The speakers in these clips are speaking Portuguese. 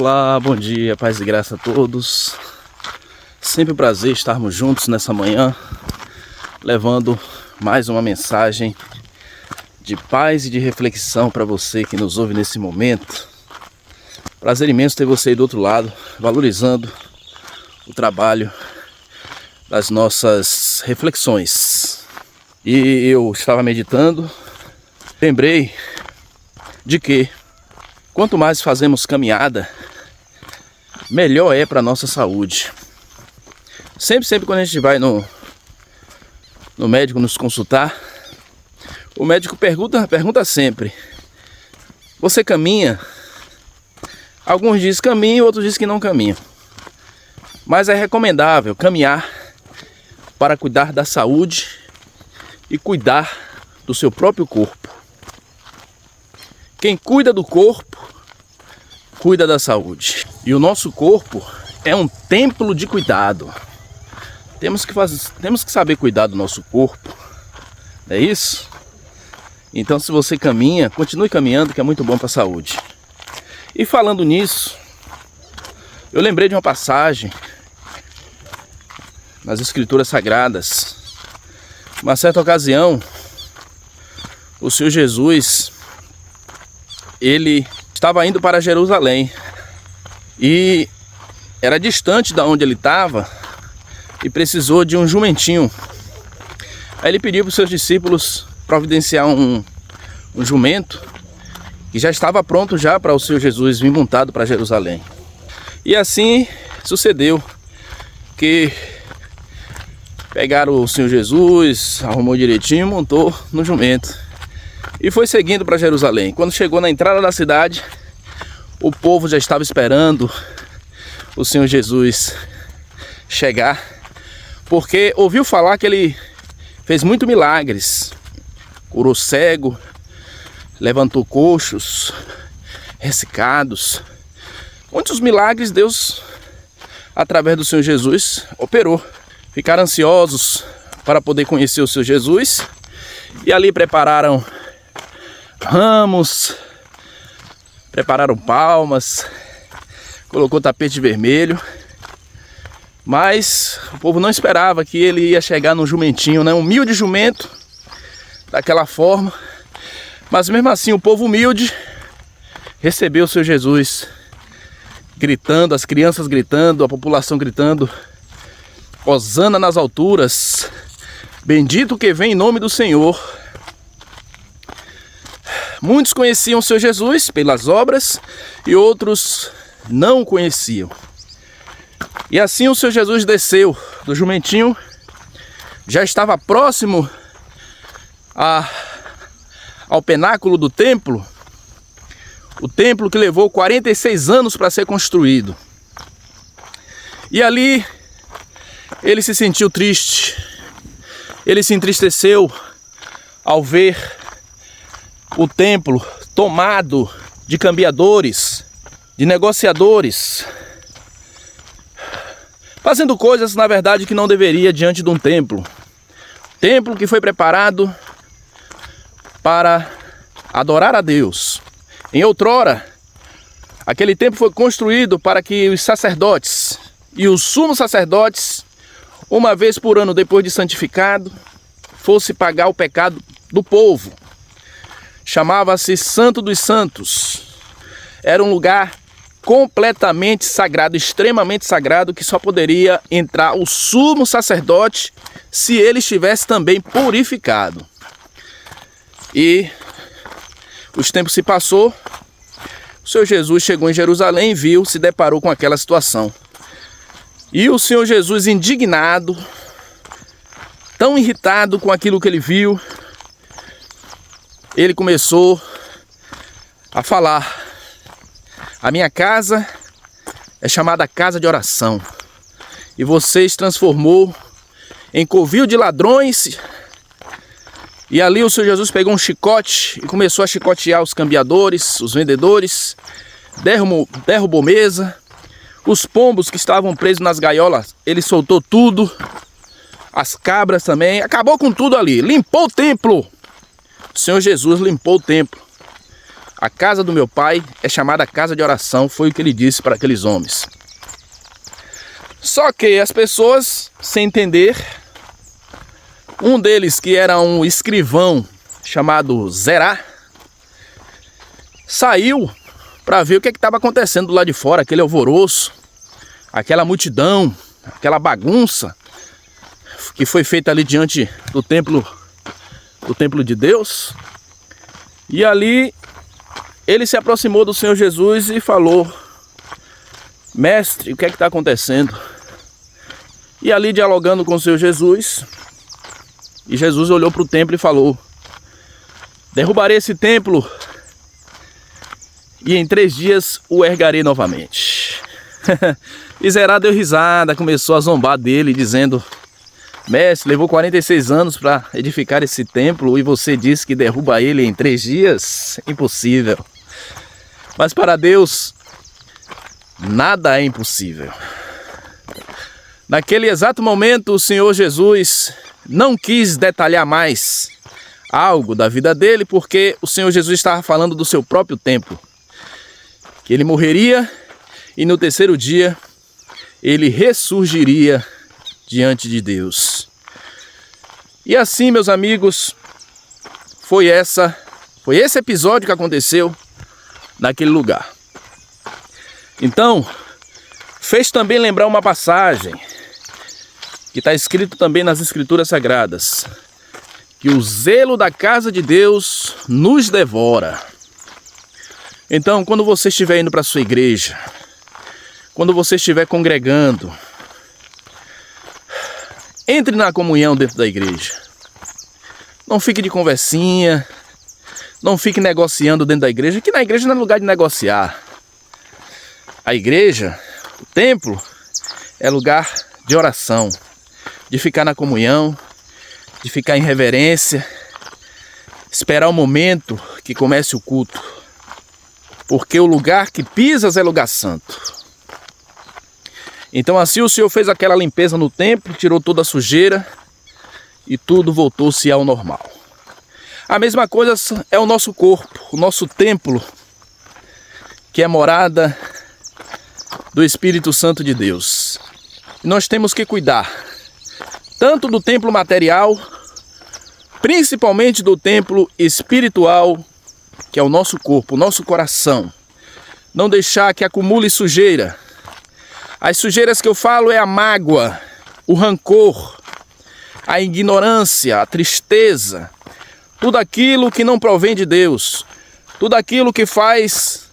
Olá, bom dia, paz e graça a todos. Sempre um prazer estarmos juntos nessa manhã, levando mais uma mensagem de paz e de reflexão para você que nos ouve nesse momento. Prazer imenso ter você aí do outro lado, valorizando o trabalho das nossas reflexões. E eu estava meditando, lembrei de que quanto mais fazemos caminhada, melhor é para a nossa saúde. Sempre quando a gente vai no médico nos consultar, o médico pergunta sempre: você caminha? Alguns dizem que caminham, outros dizem que não caminham. Mas é recomendável caminhar para cuidar da saúde e cuidar do seu próprio corpo. Quem cuida do corpo, cuida da saúde. E o nosso corpo é um templo de cuidado. Temos que saber cuidar do nosso corpo. Não é isso? Então, se você caminha, continue caminhando, que é muito bom para a saúde. E falando nisso, eu lembrei de uma passagem nas Escrituras Sagradas. Uma certa ocasião, o Senhor Jesus, ele estava indo para Jerusalém e era distante da onde ele estava e precisou de um jumentinho. Aí ele pediu para os seus discípulos providenciar um jumento que já estava pronto já para o Senhor Jesus vir montado para Jerusalém. E assim sucedeu que pegaram o Senhor Jesus, arrumou direitinho, montou no jumento e foi seguindo para Jerusalém. Quando chegou na entrada da cidade, o povo já estava esperando o Senhor Jesus chegar, porque ouviu falar que ele fez muitos milagres. Curou cego, levantou coxos, ressecados. Muitos milagres Deus, através do Senhor Jesus, operou. Ficaram ansiosos para poder conhecer o Senhor Jesus e ali prepararam ramos, prepararam palmas, colocou tapete vermelho. Mas o povo não esperava que ele ia chegar num jumentinho, né? Um humilde jumento, daquela forma. Mas mesmo assim o povo humilde recebeu o Senhor Jesus, gritando, as crianças gritando, a população gritando: hosana nas alturas, bendito que vem em nome do Senhor. Muitos conheciam o Senhor Jesus pelas obras e outros não o conheciam. E assim o Senhor Jesus desceu do jumentinho, já estava próximo ao pináculo do templo, o templo que levou 46 anos para ser construído. E ali ele se sentiu triste, ele se entristeceu ao ver o templo tomado de cambiadores, de negociadores, fazendo coisas na verdade que não deveria diante de um templo. Templo que foi preparado para adorar a Deus. Em outrora, aquele templo foi construído para que os sacerdotes e os sumos sacerdotes, uma vez por ano depois de santificado, fosse pagar o pecado do povo. Chamava-se Santo dos Santos. Era um lugar completamente sagrado, extremamente sagrado, que só poderia entrar o sumo sacerdote se ele estivesse também purificado. E os tempos se passou, o Senhor Jesus chegou em Jerusalém e viu, se deparou com aquela situação. E o Senhor Jesus, indignado, tão irritado com aquilo que ele viu, ele começou a falar: a minha casa é chamada casa de oração, e vocês transformou em covil de ladrões. E ali o Senhor Jesus pegou um chicote e começou a chicotear os cambiadores, os vendedores, derrubou mesa, os pombos que estavam presos nas gaiolas, ele soltou tudo, as cabras também, acabou com tudo ali, limpou o templo. O Senhor Jesus limpou o templo. A casa do meu pai é chamada casa de oração, foi o que ele disse para aqueles homens. Só que as pessoas, sem entender, um deles, que era um escrivão chamado Zerá, saiu para ver o que estava acontecendo lá de fora, aquele alvoroço, aquela multidão, aquela bagunça que foi feita ali diante do templo de Deus. E ali ele se aproximou do Senhor Jesus e falou: mestre, o que é que está acontecendo? E ali dialogando com o Senhor Jesus, e Jesus olhou para o templo e falou: derrubarei esse templo e em 3 dias o ergarei novamente. E Zerá deu risada, começou a zombar dele, dizendo: mestre, levou 46 anos para edificar esse templo e você disse que derruba ele em 3 dias? Impossível. Mas para Deus, nada é impossível. Naquele exato momento, o Senhor Jesus não quis detalhar mais algo da vida dele, porque o Senhor Jesus estava falando do seu próprio templo, que ele morreria e no 3º dia ele ressurgiria diante de Deus. E assim, meus amigos, foi esse episódio que aconteceu naquele lugar. Então, fez também lembrar uma passagem que está escrito também nas Escrituras Sagradas, que o zelo da casa de Deus nos devora. Então, quando você estiver indo para a sua igreja, quando você estiver congregando, entre na comunhão dentro da igreja. Não fique de conversinha, não fique negociando dentro da igreja, que na igreja não é lugar de negociar. A igreja, o templo, é lugar de oração, de ficar na comunhão, de ficar em reverência, esperar o momento que comece o culto. Porque o lugar que pisas é lugar santo. Então assim o Senhor fez aquela limpeza no templo, tirou toda a sujeira e tudo voltou-se ao normal. A mesma coisa é o nosso corpo, o nosso templo, que é morada do Espírito Santo de Deus. E nós temos que cuidar tanto do templo material, principalmente do templo espiritual, que é o nosso corpo, o nosso coração. Não deixar que acumule sujeira. As sujeiras que eu falo é a mágoa, o rancor, a ignorância, a tristeza, tudo aquilo que não provém de Deus, tudo aquilo que faz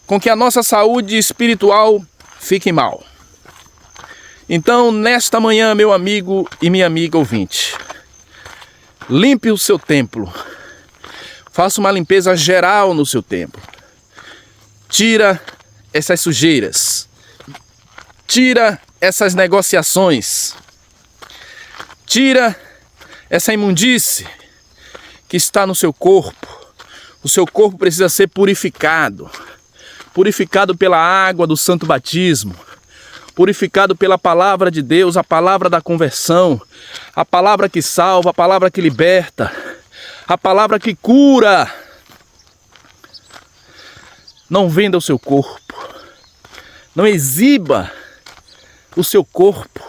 com que a nossa saúde espiritual fique mal. Então, nesta manhã, meu amigo e minha amiga ouvinte, limpe o seu templo, faça uma limpeza geral no seu templo, tira essas sujeiras, tira essas negociações, tira essa imundície que está no seu corpo. O seu corpo precisa ser purificado, purificado pela água do santo batismo, purificado pela palavra de Deus, a palavra da conversão, a palavra que salva, a palavra que liberta, a palavra que cura. Não venda o seu corpo, não exiba o seu corpo.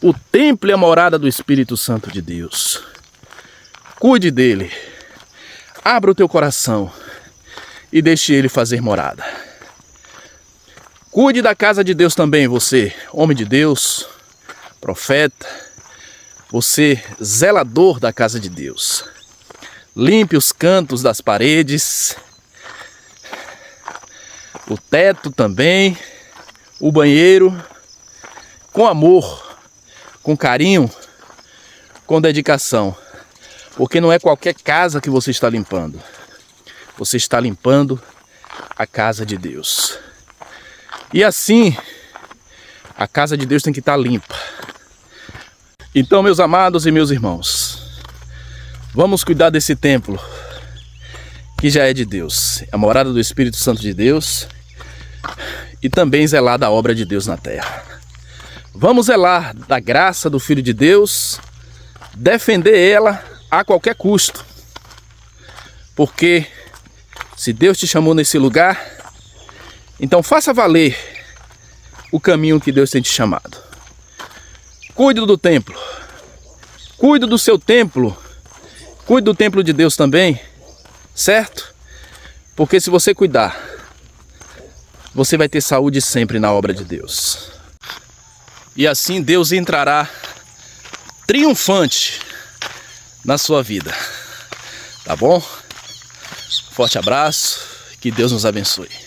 O templo é a morada do Espírito Santo de Deus. Cuide dele, abra o teu coração e deixe ele fazer morada. Cuide da casa de Deus também, você, homem de Deus, profeta, você, zelador da casa de Deus. Limpe os cantos das paredes, o teto também, o banheiro, com amor, com carinho, com dedicação. Porque não é qualquer casa que você está limpando. Você está limpando a casa de Deus. E assim, a casa de Deus tem que estar limpa. Então, meus amados e meus irmãos, vamos cuidar desse templo que já é de Deus. É a morada do Espírito Santo de Deus e também zelar da obra de Deus na terra. Vamos zelar da graça do Filho de Deus, defender ela a qualquer custo, porque Se Deus te chamou nesse lugar, então faça valer o caminho que Deus tem te chamado. Cuide do templo. Cuide do seu templo. Cuide do templo de Deus também, certo? Porque se você cuidar, você vai ter saúde sempre na obra de Deus. E assim Deus entrará triunfante na sua vida. Tá bom? Forte abraço, que Deus nos abençoe.